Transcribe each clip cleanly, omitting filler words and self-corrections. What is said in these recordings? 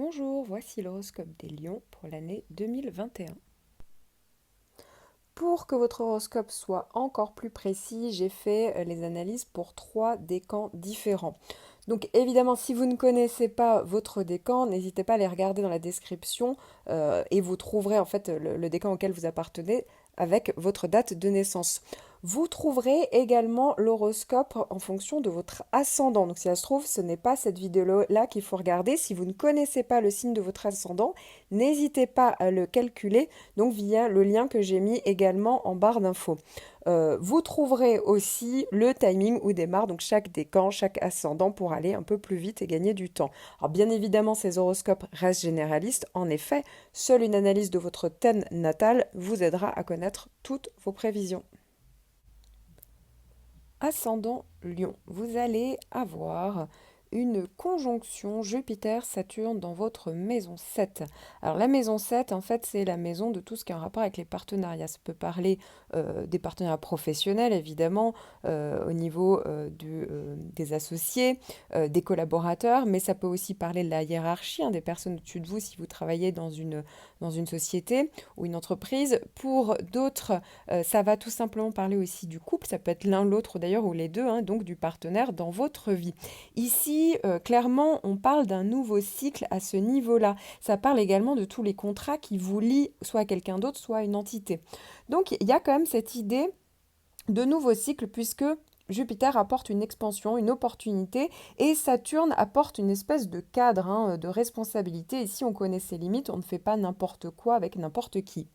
Bonjour, voici l'horoscope des Lions pour l'année 2021. Pour que votre horoscope soit encore plus précis, j'ai fait les analyses pour 3 décans différents. Donc évidemment, si vous ne connaissez pas votre décan, n'hésitez pas à les regarder dans la description et vous trouverez en fait le décan auquel vous appartenez avec votre date de naissance. Vous trouverez également l'horoscope en fonction de votre ascendant. Donc si ça se trouve, ce n'est pas cette vidéo-là qu'il faut regarder. Si vous ne connaissez pas le signe de votre ascendant, n'hésitez pas à le calculer donc via le lien que j'ai mis également en barre d'infos. Vous trouverez aussi le timing où démarre donc chaque décan, chaque ascendant pour aller un peu plus vite et gagner du temps. Alors bien évidemment, ces horoscopes restent généralistes. En effet, seule une analyse de votre thème natal vous aidera à connaître toutes vos prévisions. Ascendant Lion, vous allez avoir une conjonction Jupiter-Saturne dans votre maison 7. Alors la maison 7, en fait, c'est la maison de tout ce qui est en rapport avec les partenariats. Ça peut parler des partenariats professionnels, évidemment, au niveau des associés, des collaborateurs, mais ça peut aussi parler de la hiérarchie, hein, des personnes au-dessus de vous si vous travaillez dans une société ou une entreprise. Pour d'autres, ça va tout simplement parler aussi du couple, ça peut être l'un, l'autre d'ailleurs, ou les deux, hein, donc du partenaire dans votre vie. Ici, clairement, on parle d'un nouveau cycle à ce niveau-là. Ça parle également de tous les contrats qui vous lient soit à quelqu'un d'autre, soit à une entité. Donc, il y a quand même cette idée de nouveau cycle puisque Jupiter apporte une expansion, une opportunité, et Saturne apporte une espèce de cadre, hein, de responsabilité. Et si on connaît ses limites, on ne fait pas n'importe quoi avec n'importe qui.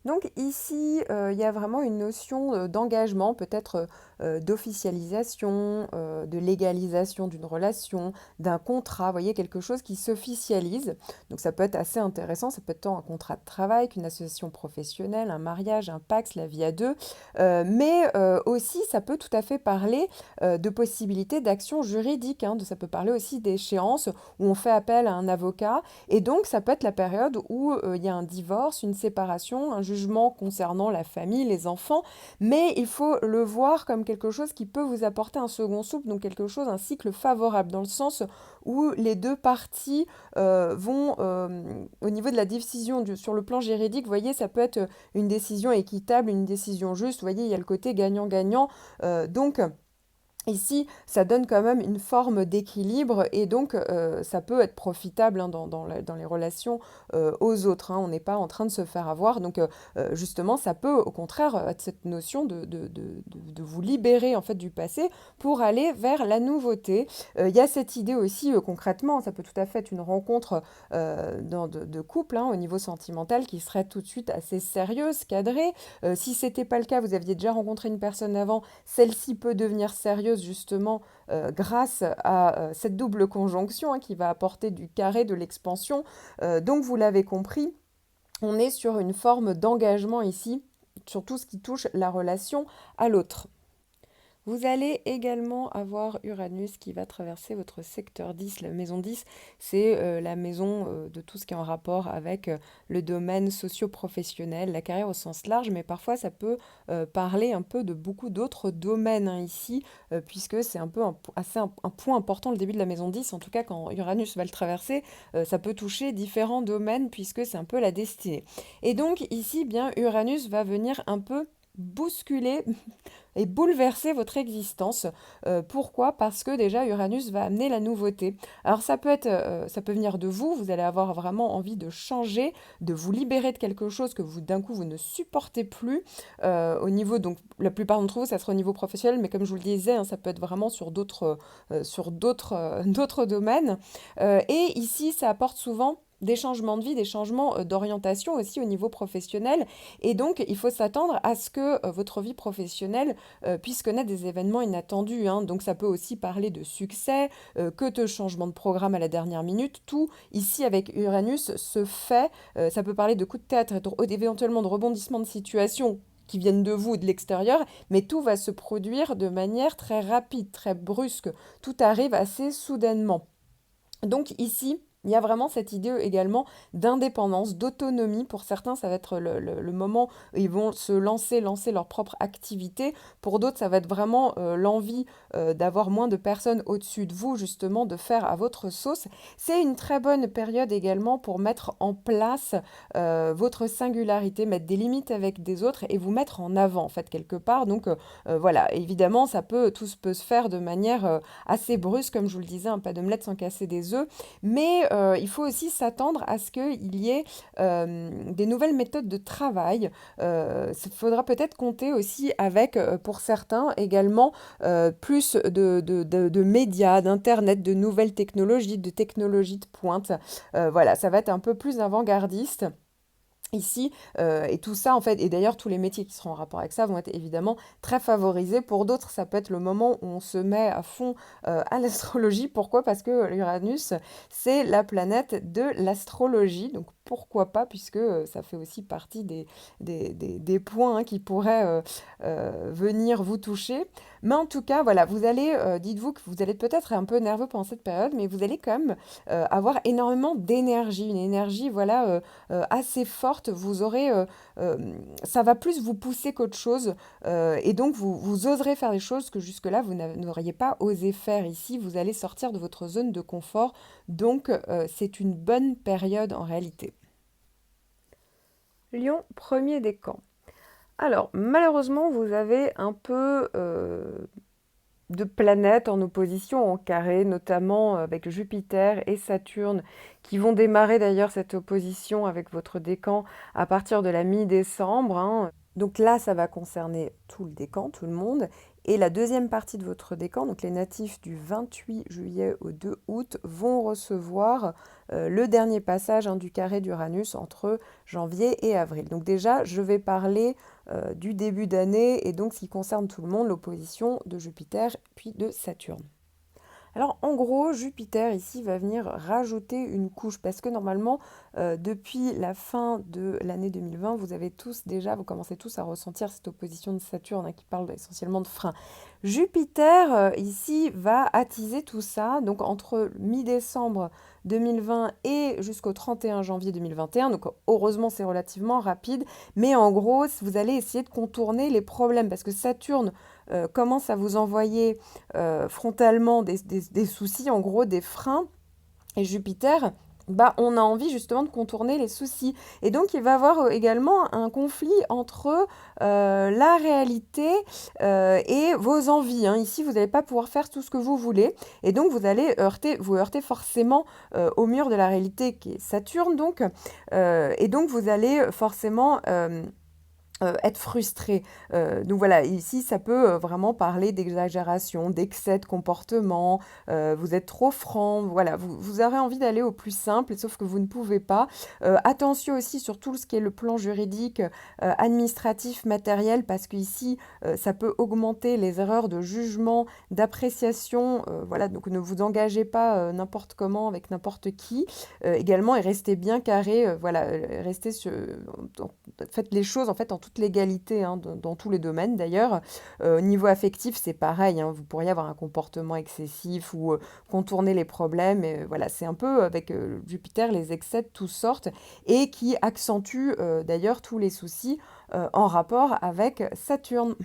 Donc ici, il y a vraiment une notion d'engagement, peut-être d'officialisation, de légalisation d'une relation, d'un contrat, vous voyez, quelque chose qui s'officialise. Donc ça peut être assez intéressant, ça peut être tant un contrat de travail qu'une association professionnelle, un mariage, un Pacs, la vie à deux, mais aussi ça peut tout à fait parler de possibilités d'action juridique, hein, ça peut parler aussi d'échéances où on fait appel à un avocat, et donc ça peut être la période où il y a un divorce, une séparation, un jugement concernant la famille, les enfants, mais il faut le voir comme quelque chose qui peut vous apporter un second souffle, donc quelque chose, un cycle favorable, dans le sens où les deux parties vont, au niveau de la décision sur le plan juridique, vous voyez, ça peut être une décision équitable, une décision juste, vous voyez, il y a le côté gagnant-gagnant, donc... Ici, ça donne quand même une forme d'équilibre et donc ça peut être profitable, hein, dans les relations aux autres, hein. On n'est pas en train de se faire avoir. Donc justement, ça peut au contraire être cette notion de vous libérer en fait du passé pour aller vers la nouveauté. Il y a cette idée aussi concrètement, ça peut tout à fait être une rencontre de couple, hein, au niveau sentimental qui serait tout de suite assez sérieuse, cadrée. Si c'était pas le cas, vous aviez déjà rencontré une personne avant, celle-ci peut devenir sérieuse justement grâce à cette double conjonction, hein, qui va apporter du carré, de l'expansion. Donc vous l'avez compris, on est sur une forme d'engagement ici, sur tout ce qui touche la relation à l'autre. Vous allez également avoir Uranus qui va traverser votre secteur 10. La maison 10, c'est la maison de tout ce qui est en rapport avec le domaine socio-professionnel, la carrière au sens large, mais parfois ça peut parler un peu de beaucoup d'autres domaines, hein, ici, puisque c'est un peu un point important, le début de la maison 10. En tout cas, quand Uranus va le traverser, ça peut toucher différents domaines, puisque c'est un peu la destinée. Et donc ici, bien, Uranus va venir un peu bousculer et bouleverser votre existence. Pourquoi? Parce que déjà Uranus va amener la nouveauté. Alors ça peut venir de vous, vous allez avoir vraiment envie de changer, de vous libérer de quelque chose que vous d'un coup vous ne supportez plus. Au niveau, donc la plupart d'entre vous, ça sera au niveau professionnel, mais comme je vous le disais, hein, ça peut être vraiment sur d'autres domaines. Et ici, ça apporte souvent des changements de vie, des changements d'orientation aussi au niveau professionnel. Et donc, il faut s'attendre à ce que votre vie professionnelle puisse connaître des événements inattendus, hein. Donc, ça peut aussi parler de succès, que de changement de programme à la dernière minute. Tout, ici, avec Uranus, se fait. Ça peut parler de coups de théâtre, éventuellement de rebondissements de situation qui viennent de vous ou de l'extérieur, mais tout va se produire de manière très rapide, très brusque. Tout arrive assez soudainement. Donc ici, Il y a vraiment cette idée également d'indépendance, d'autonomie. Pour certains, ça va être le moment où ils vont se lancer leur propre activité. Pour d'autres, ça va être vraiment l'envie d'avoir moins de personnes au-dessus de vous, justement, de faire à votre sauce. C'est une très bonne période également pour mettre en place votre singularité, mettre des limites avec des autres et vous mettre en avant, en fait, quelque part. Donc, voilà, évidemment, tout peut se faire de manière assez brusque, comme je vous le disais, un pas d'omelette sans casser des œufs. Mais il faut aussi s'attendre à ce qu'il y ait des nouvelles méthodes de travail. Il faudra peut-être compter aussi avec, pour certains également, plus de médias, d'Internet, de nouvelles technologies, de technologies de pointe. Voilà, ça va être un peu plus avant-gardiste. Ici, et tout ça, en fait, et d'ailleurs, tous les métiers qui seront en rapport avec ça vont être évidemment très favorisés. Pour d'autres, ça peut être le moment où on se met à fond à l'astrologie. Pourquoi? Parce que l'Uranus, c'est la planète de l'astrologie. Donc, pourquoi pas, puisque ça fait aussi partie des points qui pourraient venir vous toucher. Mais en tout cas, voilà, dites-vous que vous allez peut-être être un peu nerveux pendant cette période, mais vous allez quand même avoir énormément d'énergie, une énergie, voilà, assez forte. Ça va plus vous pousser qu'autre chose, et donc vous oserez faire des choses que jusque-là vous n'auriez pas osé faire. Ici, vous allez sortir de votre zone de confort, donc c'est une bonne période en réalité. Lion, premier décan. Alors, malheureusement, vous avez un peu de planètes en opposition en carré, notamment avec Jupiter et Saturne, qui vont démarrer d'ailleurs cette opposition avec votre décan à partir de la mi-décembre, hein. Donc là, ça va concerner tout le décan, tout le monde. Et la deuxième partie de votre décan, donc les natifs du 28 juillet au 2 août, vont recevoir le dernier passage du carré d'Uranus entre janvier et avril. Donc déjà, je vais parler du début d'année et donc ce qui concerne tout le monde, l'opposition de Jupiter puis de Saturne. Alors en gros, Jupiter ici va venir rajouter une couche parce que normalement, depuis la fin de l'année 2020, vous commencez tous à ressentir cette opposition de Saturne qui parle essentiellement de frein. Jupiter ici va attiser tout ça, donc entre mi-décembre 2020 et jusqu'au 31 janvier 2021. Donc heureusement c'est relativement rapide, mais en gros vous allez essayer de contourner les problèmes parce que Saturne commence à vous envoyer frontalement des soucis, en gros des freins. Et Jupiter, bah, on a envie justement de contourner les soucis. Et donc, il va y avoir également un conflit entre la réalité et vos envies, hein. Ici, vous n'allez pas pouvoir faire tout ce que vous voulez. Et donc, vous allez vous heurter forcément au mur de la réalité qui est Saturne. Donc, et donc, vous allez forcément être frustré. Donc voilà, ici, ça peut vraiment parler d'exagération, d'excès de comportement, vous êtes trop franc, voilà, vous aurez envie d'aller au plus simple, sauf que vous ne pouvez pas. Attention aussi sur tout ce qui est le plan juridique, administratif, matériel, parce qu'ici, ça peut augmenter les erreurs de jugement, d'appréciation, voilà, donc ne vous engagez pas n'importe comment avec n'importe qui. Également, et restez bien carré, voilà, faites les choses en fait en toute légalité, hein, dans tous les domaines d'ailleurs. Au niveau affectif, c'est pareil, hein, vous pourriez avoir un comportement excessif ou contourner les problèmes. Et, voilà, c'est un peu avec Jupiter les excès de toutes sortes et qui accentue d'ailleurs tous les soucis en rapport avec Saturne.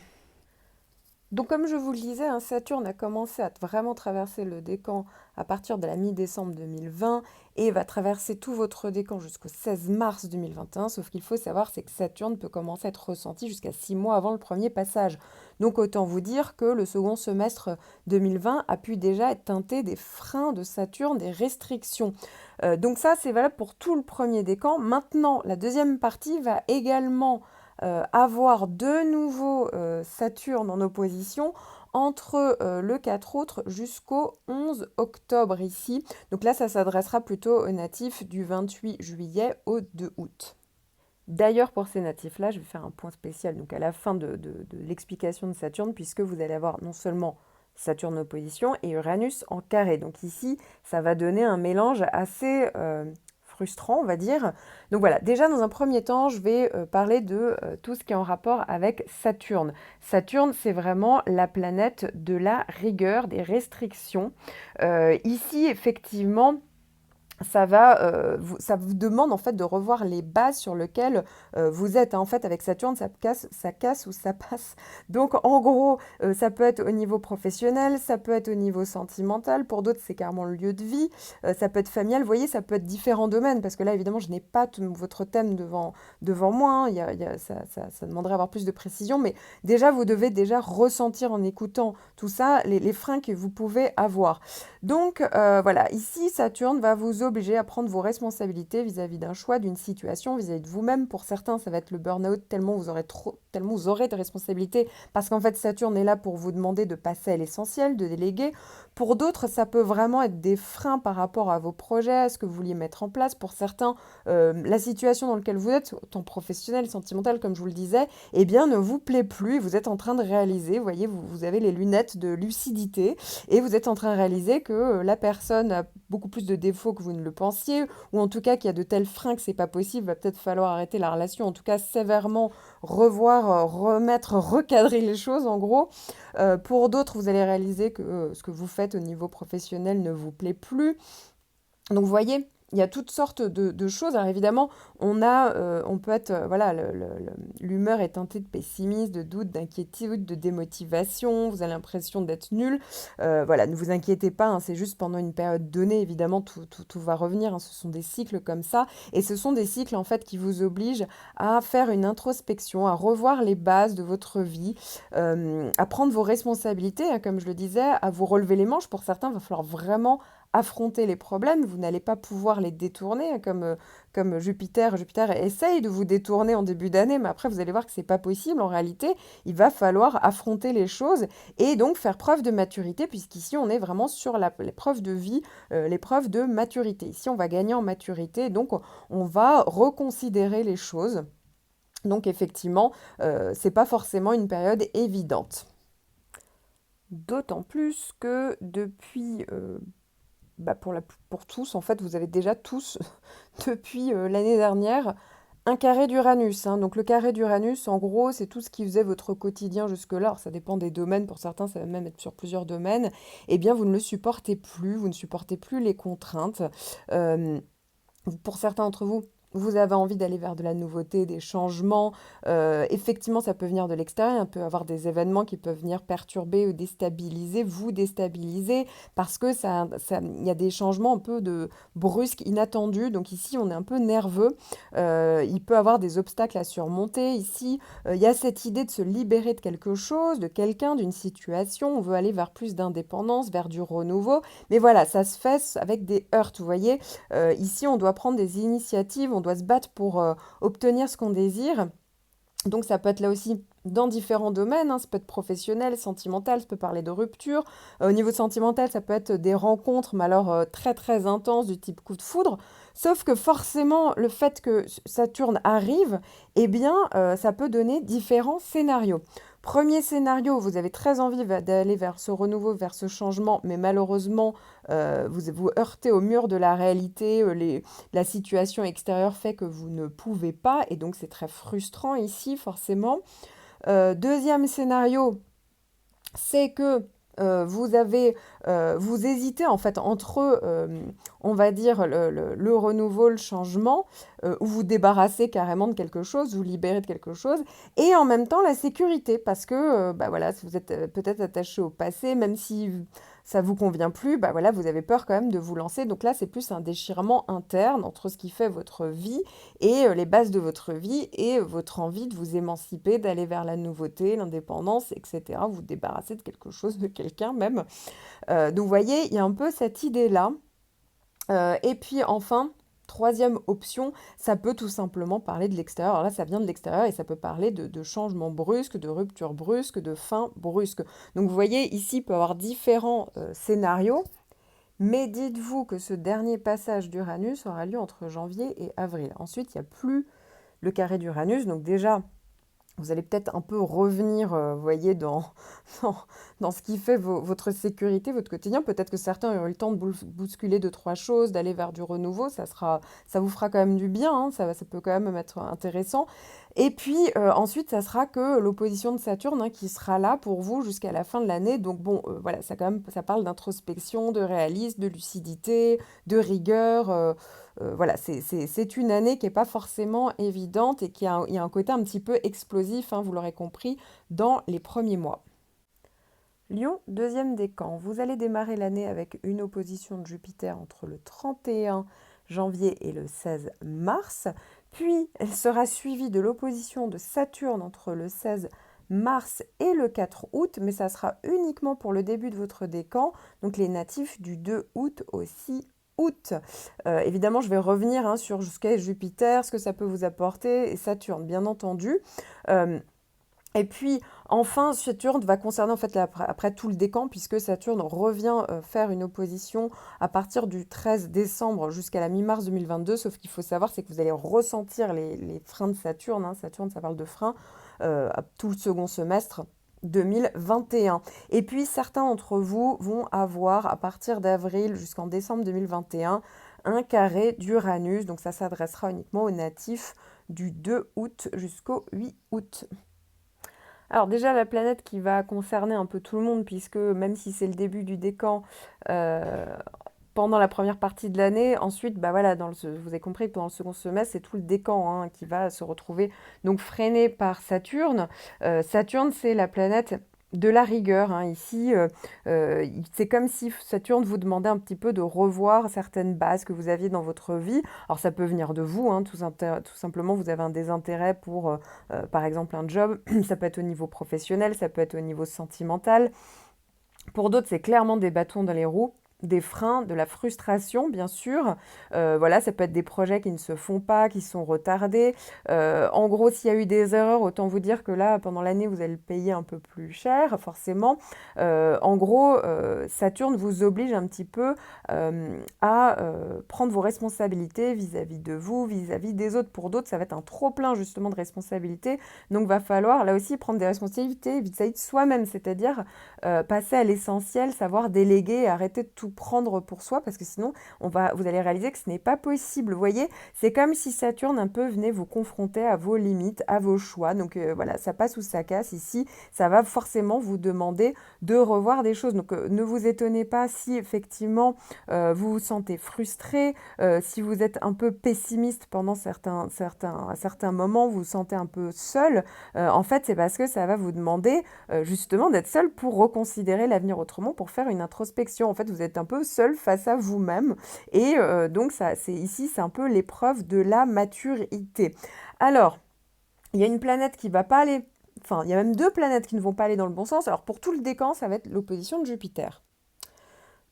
Donc comme je vous le disais, hein, Saturne a commencé à vraiment traverser le décan à partir de la mi-décembre 2020 et va traverser tout votre décan jusqu'au 16 mars 2021. Sauf qu'il faut savoir, c'est que Saturne peut commencer à être ressenti jusqu'à 6 mois avant le premier passage. Donc autant vous dire que le second semestre 2020 a pu déjà être teinté des freins de Saturne, des restrictions. Donc ça, c'est valable pour tout le premier décan. Maintenant, la deuxième partie va également avoir de nouveau Saturne en opposition entre le 4 août jusqu'au 11 octobre ici. Donc là, ça s'adressera plutôt aux natifs du 28 juillet au 2 août. D'ailleurs, pour ces natifs-là, je vais faire un point spécial donc à la fin de l'explication de Saturne, puisque vous allez avoir non seulement Saturne en opposition et Uranus en carré. Donc ici, ça va donner un mélange assez frustrant, on va dire. Donc voilà, déjà dans un premier temps, je vais parler de tout ce qui est en rapport avec Saturne. Saturne, c'est vraiment la planète de la rigueur, des restrictions. Ici, effectivement, ça vous demande en fait de revoir les bases sur lesquelles vous êtes. Hein. En fait, avec Saturne, ça casse ou ça passe. Donc, en gros, ça peut être au niveau professionnel, ça peut être au niveau sentimental. Pour d'autres, c'est carrément le lieu de vie. Ça peut être familial. Vous voyez, ça peut être différents domaines. Parce que là, évidemment, je n'ai pas tout votre thème devant moi. Hein. Ça demanderait avoir plus de précision. Mais déjà, vous devez déjà ressentir en écoutant tout ça les freins que vous pouvez avoir. Donc voilà, ici Saturne va vous obliger à prendre vos responsabilités vis-à-vis d'un choix, d'une situation, vis-à-vis de vous-même. Pour certains, ça va être le burn-out tellement vous aurez de responsabilités, parce qu'en fait Saturne est là pour vous demander de passer à l'essentiel, de déléguer. Pour d'autres, ça peut vraiment être des freins par rapport à vos projets, à ce que vous vouliez mettre en place. Pour certains, la situation dans laquelle vous êtes, autant professionnelle, sentimentale, comme je vous le disais, eh bien ne vous plaît plus. Vous êtes en train de réaliser, vous voyez, vous avez les lunettes de lucidité et vous êtes en train de réaliser que la personne a beaucoup plus de défauts que vous ne le pensiez, ou en tout cas qu'il y a de tels freins que c'est pas possible, va peut-être falloir arrêter la relation, en tout cas sévèrement revoir, remettre, recadrer les choses en gros. Pour d'autres, vous allez réaliser que ce que vous faites au niveau professionnel ne vous plaît plus. Donc vous voyez, il y a toutes sortes de choses. Alors évidemment, on peut être, voilà, l'humeur est teintée de pessimisme, de doute, d'inquiétude, de démotivation. Vous avez l'impression d'être nul. Voilà, ne vous inquiétez pas, hein, c'est juste pendant une période donnée. Évidemment, tout va revenir. Hein, ce sont des cycles comme ça, et ce sont des cycles en fait qui vous obligent à faire une introspection, à revoir les bases de votre vie, à prendre vos responsabilités, hein, comme je le disais, à vous relever les manches. Pour certains, il va falloir vraiment affronter les problèmes, vous n'allez pas pouvoir les détourner, hein, comme Jupiter. Jupiter essaye de vous détourner en début d'année, mais après vous allez voir que c'est pas possible. En réalité, il va falloir affronter les choses et donc faire preuve de maturité, puisqu'ici on est vraiment sur l'épreuve de vie, l'épreuve de maturité. Ici, on va gagner en maturité, donc on va reconsidérer les choses. Donc effectivement, c'est pas forcément une période évidente. D'autant plus que depuis pour tous, en fait, vous avez déjà tous, depuis l'année dernière, un carré d'Uranus. Hein. Donc le carré d'Uranus, en gros, c'est tout ce qui faisait votre quotidien jusque-là. Alors ça dépend des domaines, pour certains, ça va même être sur plusieurs domaines. Eh bien, vous ne le supportez plus, vous ne supportez plus les contraintes. Euh, pour certains d'entre vous, vous avez envie d'aller vers de la nouveauté, des changements. Effectivement, ça peut venir de l'extérieur. Il peut y avoir des événements qui peuvent venir perturber ou déstabiliser, vous déstabiliser, parce que il y a des changements un peu brusques, inattendus. Donc ici, on est un peu nerveux. Il peut y avoir des obstacles à surmonter. Ici, il y a cette idée de se libérer de quelque chose, de quelqu'un, d'une situation. On veut aller vers plus d'indépendance, vers du renouveau. Mais voilà, ça se fait avec des heurts, vous voyez. Ici, on doit prendre des initiatives, on doit se battre pour obtenir ce qu'on désire. Donc ça peut être là aussi dans différents domaines, hein. Ça peut être professionnel, sentimental, ça peut parler de rupture. Au niveau sentimental, ça peut être des rencontres, mais alors très très intenses, du type coup de foudre. Sauf que forcément, le fait que Saturne arrive, eh bien, ça peut donner différents scénarios. Premier scénario, vous avez très envie d'aller vers ce renouveau, vers ce changement, mais malheureusement, vous vous heurtez au mur de la réalité, la situation extérieure fait que vous ne pouvez pas, et donc c'est très frustrant ici, forcément. Deuxième scénario, c'est que vous hésitez en fait entre, on va dire, le renouveau, le changement, ou vous débarrassez carrément de quelque chose, vous libérez de quelque chose, et en même temps la sécurité, parce que bah voilà, si vous êtes peut-être attaché au passé, même si ça vous convient plus, bah voilà, vous avez peur quand même de vous lancer. Donc là, c'est plus un déchirement interne entre ce qui fait votre vie et les bases de votre vie et votre envie de vous émanciper, d'aller vers la nouveauté, l'indépendance, etc. Vous débarrasser de quelque chose, de quelqu'un même. Donc vous voyez, il y a un peu cette idée-là. Et puis enfin, troisième option, ça peut tout simplement parler de l'extérieur. Alors là, ça vient de l'extérieur et ça peut parler de changements brusques, de ruptures brusques, de fins brusques. Donc vous voyez, ici, il peut y avoir différents scénarios. Mais dites-vous que ce dernier passage d'Uranus aura lieu entre janvier et avril. Ensuite, il n'y a plus le carré d'Uranus. Donc déjà, Vous allez peut-être un peu revenir, vous voyez, dans, dans ce qui fait votre sécurité, votre quotidien. Peut-être que certains auront eu le temps de bousculer deux, trois choses, d'aller vers du renouveau. Ça vous fera quand même du bien, hein, ça peut quand même être intéressant. Et puis ensuite, ça sera que l'opposition de Saturne, hein, qui sera là pour vous jusqu'à la fin de l'année. Donc bon, voilà, ça quand même, ça parle d'introspection, de réalisme, de lucidité, de rigueur. Voilà, c'est une année qui n'est pas forcément évidente et il y a un côté un petit peu explosif, hein, vous l'aurez compris, dans les premiers mois. Lion, deuxième décan. Vous allez démarrer l'année avec une opposition de Jupiter entre le 31 janvier et le 16 mars. Puis, elle sera suivie de l'opposition de Saturne entre le 16 mars et le 4 août, mais ça sera uniquement pour le début de votre décan, donc les natifs du 2 août au 6 août. Évidemment, je vais revenir, hein, sur ce qu'est Jupiter, ce que ça peut vous apporter, et Saturne, bien entendu. Euh, et puis, enfin, Saturne va concerner, en fait, après tout le décan, puisque Saturne revient faire une opposition à partir du 13 décembre jusqu'à la mi-mars 2022. Sauf qu'il faut savoir, c'est que vous allez ressentir les freins de Saturne, hein. Saturne, ça parle de freins, à tout le second semestre 2021. Et puis, certains d'entre vous vont avoir, à partir d'avril jusqu'en décembre 2021, un carré d'Uranus. Donc, ça s'adressera uniquement aux natifs du 2 août jusqu'au 8 août. Alors déjà, la planète qui va concerner un peu tout le monde, puisque même si c'est le début du décan, euh, pendant la première partie de l'année, ensuite, bah voilà, vous avez compris que pendant le second semestre, c'est tout le décan, hein, qui va se retrouver donc freiné par Saturne. Saturne, c'est la planète de la rigueur, hein. Ici, c'est comme si Saturne vous demandait un petit peu de revoir certaines bases que vous aviez dans votre vie. Alors ça peut venir de vous, hein, tout simplement, vous avez un désintérêt pour, par exemple, un job. Ça peut être au niveau professionnel, ça peut être au niveau sentimental. Pour d'autres, c'est clairement des bâtons dans les roues, des freins, de la frustration, bien sûr. Voilà, ça peut être des projets qui ne se font pas, qui sont retardés. En gros, s'il y a eu des erreurs, autant vous dire que là, pendant l'année, vous allez le payer un peu plus cher, forcément. En gros, Saturne vous oblige un petit peu à prendre vos responsabilités vis-à-vis de vous, vis-à-vis des autres. Pour d'autres, ça va être un trop-plein, justement, de responsabilités. Donc, va falloir, là aussi, prendre des responsabilités vis-à-vis de soi-même, c'est-à-dire passer à l'essentiel, savoir déléguer, arrêter de tout prendre pour soi, parce que sinon, vous allez réaliser que ce n'est pas possible. Vous voyez, c'est comme si Saturne un peu venait vous confronter à vos limites, à vos choix. Donc voilà, ça passe ou ça casse ici. Ça va forcément vous demander de revoir des choses. Donc ne vous étonnez pas si effectivement vous vous sentez frustré, si vous êtes un peu pessimiste pendant à certains moments, vous vous sentez un peu seul. En fait, c'est parce que ça va vous demander justement d'être seul pour reconsidérer l'avenir autrement, pour faire une introspection. En fait, vous êtes un peu seul face à vous-même. Et donc, c'est un peu l'épreuve de la maturité. Alors, il y a une planète qui va pas aller... Enfin, il y a même deux planètes qui ne vont pas aller dans le bon sens. Alors, pour tout le décan, ça va être l'opposition de Jupiter.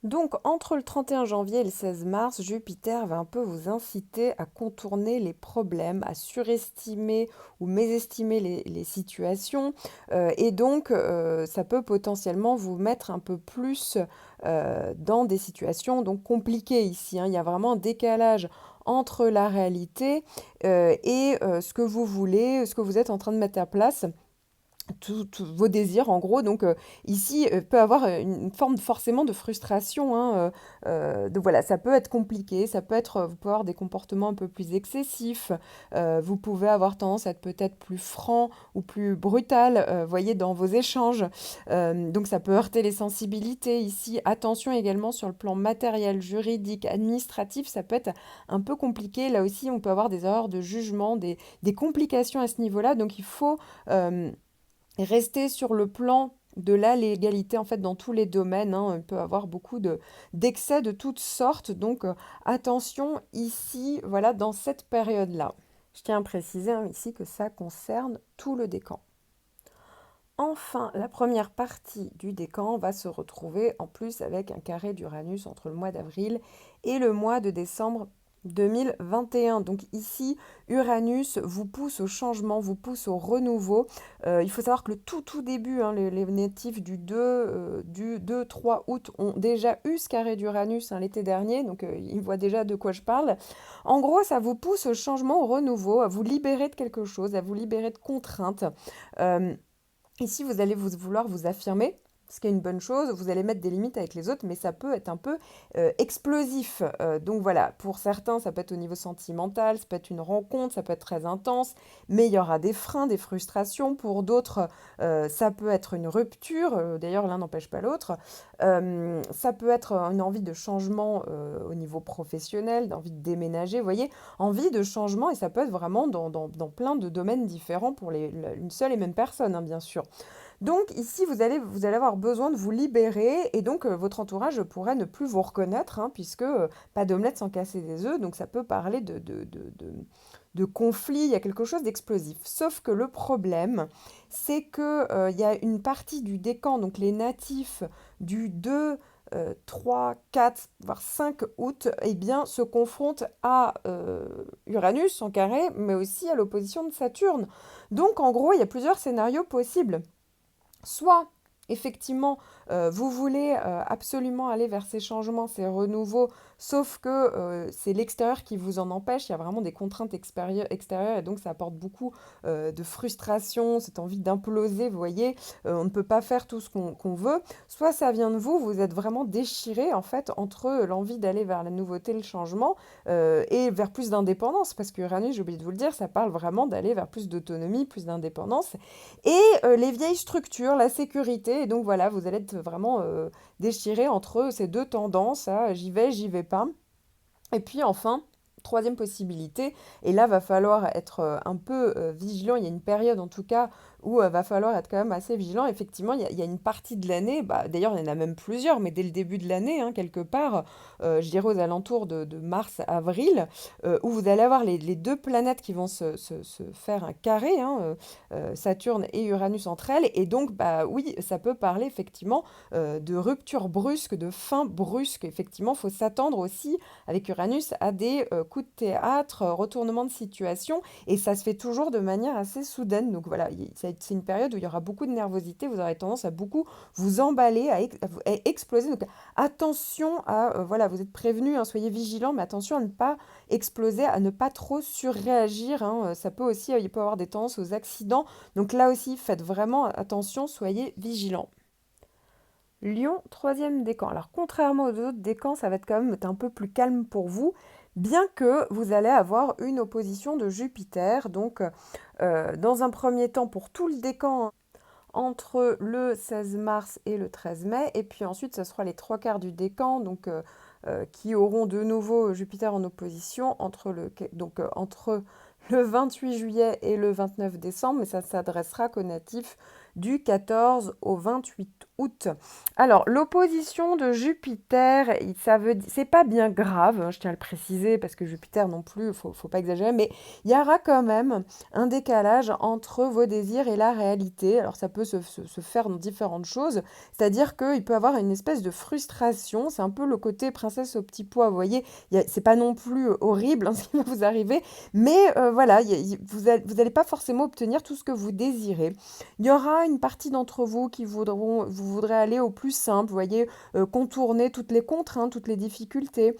Donc, entre le 31 janvier et le 16 mars, Jupiter va un peu vous inciter à contourner les problèmes, à surestimer ou mésestimer les situations. Et donc, ça peut potentiellement vous mettre un peu plus dans des situations donc, compliquées ici, hein. Il y a vraiment un décalage entre la réalité et ce que vous voulez, ce que vous êtes en train de mettre à place, tous vos désirs en gros. Donc ici peut avoir une forme forcément de frustration, hein, donc voilà, ça peut être compliqué, ça peut être, vous pouvez avoir des comportements un peu plus excessifs, vous pouvez avoir tendance à être peut-être plus franc ou plus brutal, voyez, dans vos échanges. Donc ça peut heurter les sensibilités ici. Attention également sur le plan matériel, juridique, administratif, ça peut être un peu compliqué. Là aussi, on peut avoir des erreurs de jugement, des complications à ce niveau-là. Donc il faut rester sur le plan de la légalité, en fait, dans tous les domaines, hein. Il peut y avoir beaucoup d'excès de toutes sortes. Donc, attention ici, voilà, dans cette période-là. Je tiens à préciser, hein, ici que ça concerne tout le décan. Enfin, la première partie du décan va se retrouver en plus avec un carré d'Uranus entre le mois d'avril et le mois de décembre 2021. Donc ici, Uranus vous pousse au changement, vous pousse au renouveau. Il faut savoir que le tout début, hein, les natifs du 2-3 août ont déjà eu ce carré d'Uranus, hein, l'été dernier, donc ils voient déjà de quoi je parle. En gros, ça vous pousse au changement, au renouveau, à vous libérer de quelque chose, à vous libérer de contraintes. Euh, Ici, vous allez vouloir vous affirmer, ce qui est une bonne chose. Vous allez mettre des limites avec les autres, mais ça peut être un peu explosif. Donc voilà, pour certains, ça peut être au niveau sentimental, ça peut être une rencontre, ça peut être très intense, mais il y aura des freins, des frustrations. Pour d'autres, ça peut être une rupture. D'ailleurs, l'un n'empêche pas l'autre. Ça peut être une envie de changement au niveau professionnel, d'envie de déménager. Vous voyez, envie de changement, et ça peut être vraiment dans plein de domaines différents pour une seule et même personne, hein, bien sûr. Donc ici, vous allez avoir besoin de vous libérer et donc votre entourage pourrait ne plus vous reconnaître, hein, puisque pas d'omelette sans casser des œufs, donc ça peut parler de conflit, il y a quelque chose d'explosif. Sauf que le problème, c'est que il y a une partie du décan, donc les natifs du 2, 3, 4, voire 5 août, eh bien, se confrontent à Uranus en carré, mais aussi à l'opposition de Saturne. Donc en gros, il y a plusieurs scénarios possibles. Soit, effectivement, vous voulez absolument aller vers ces changements, ces renouveaux, sauf que c'est l'extérieur qui vous en empêche. Il y a vraiment des contraintes extérieures et donc ça apporte beaucoup de frustration, cette envie d'imploser, vous voyez. On ne peut pas faire tout ce qu'on veut. Soit ça vient de vous, vous êtes vraiment déchiré en fait entre l'envie d'aller vers la nouveauté, le changement et vers plus d'indépendance. Parce que Uranus, j'ai oublié de vous le dire, ça parle vraiment d'aller vers plus d'autonomie, plus d'indépendance. Et les vieilles structures, la sécurité, et donc voilà, vous allez être vraiment déchiré entre ces deux tendances, à j'y vais pas. Et puis enfin, troisième possibilité, et là va falloir être un peu vigilant, il y a une période en tout cas où va falloir être quand même assez vigilant. Effectivement, il y a une partie de l'année, bah, d'ailleurs il y en a même plusieurs, mais dès le début de l'année, hein, quelque part, je dirais aux alentours de mars-avril, où vous allez avoir les deux planètes qui vont se faire un carré, hein, Saturne et Uranus entre elles, et donc bah oui, ça peut parler effectivement de rupture brusque, de fin brusque. Effectivement, il faut s'attendre aussi avec Uranus à des coups de théâtre, retournement de situation, et ça se fait toujours de manière assez soudaine. Donc voilà, c'est une période où il y aura beaucoup de nervosité, vous aurez tendance à beaucoup vous emballer, à exploser. Donc attention à, voilà, vous êtes prévenus, hein, soyez vigilants, mais attention à ne pas exploser, à ne pas trop surréagir, hein. Ça peut aussi, il peut y avoir des tendances aux accidents. Donc là aussi, faites vraiment attention, soyez vigilants. Lion, troisième décan. Alors, contrairement aux autres décans, ça va être quand même être un peu plus calme pour vous, bien que vous allez avoir une opposition de Jupiter. Donc, dans un premier temps, pour tout le décan, entre le 16 mars et le 13 mai, et puis ensuite, ce sera les trois quarts du décan, donc, qui auront de nouveau Jupiter en opposition entre le 28 juillet et le 29 décembre, mais ça s'adressera qu'aux natifs du 14 au 28 août. Alors, l'opposition de Jupiter, c'est pas bien grave, hein, je tiens à le préciser, parce que Jupiter non plus, faut pas exagérer, mais il y aura quand même un décalage entre vos désirs et la réalité. Alors, ça peut se faire dans différentes choses, c'est-à-dire qu'il peut y avoir une espèce de frustration, c'est un peu le côté princesse au petit pois, vous voyez, c'est pas non plus horrible, hein, ce qui va vous arriver, mais voilà, vous allez pas forcément obtenir tout ce que vous désirez. Il y aura une partie d'entre vous qui vous voudrez aller au plus simple, vous voyez, contourner toutes les contraintes, toutes les difficultés.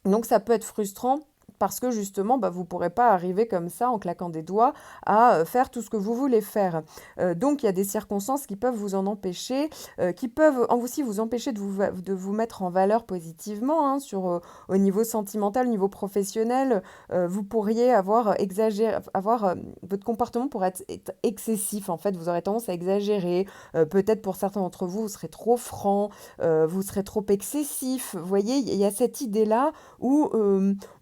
Donc ça peut être frustrant parce que justement, bah, vous ne pourrez pas arriver comme ça en claquant des doigts à faire tout ce que vous voulez faire. Donc il y a des circonstances qui peuvent vous en empêcher, qui peuvent aussi vous empêcher de vous mettre en valeur positivement, hein, au niveau sentimental, au niveau professionnel. Vous pourriez votre comportement pourrait être excessif. En fait, vous aurez tendance à exagérer. Peut-être pour certains d'entre vous, vous serez trop franc, vous serez trop excessif. Vous voyez, il y a cette idée-là où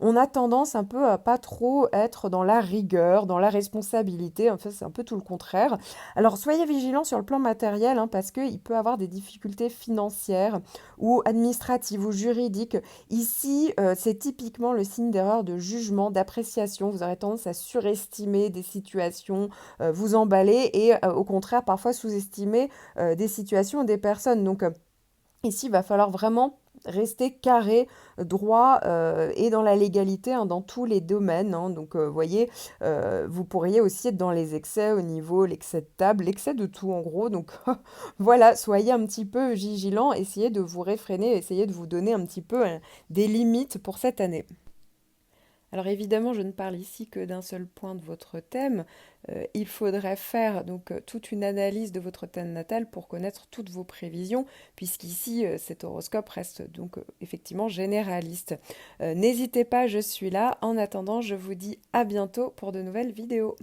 on a tendance un peu à pas trop être dans la rigueur, dans la responsabilité. En fait, c'est un peu tout le contraire. Alors, soyez vigilants sur le plan matériel, hein, parce qu'il peut y avoir des difficultés financières ou administratives ou juridiques. Ici, c'est typiquement le signe d'erreur de jugement, d'appréciation. Vous aurez tendance à surestimer des situations, vous emballer et au contraire, parfois sous-estimer des situations et des personnes. Donc, ici, il va falloir vraiment rester carré, droit et dans la légalité hein, dans tous les domaines. Hein. Donc, vous voyez, vous pourriez aussi être dans les excès au niveau l'excès de table, l'excès de tout en gros. Donc, voilà, soyez un petit peu vigilant, essayez de vous réfréner, essayez de vous donner un petit peu des limites pour cette année. Alors évidemment, je ne parle ici que d'un seul point de votre thème. Il faudrait faire donc toute une analyse de votre thème natal pour connaître toutes vos prévisions, puisqu'ici cet horoscope reste donc effectivement généraliste. N'hésitez pas, je suis là. En attendant, je vous dis à bientôt pour de nouvelles vidéos.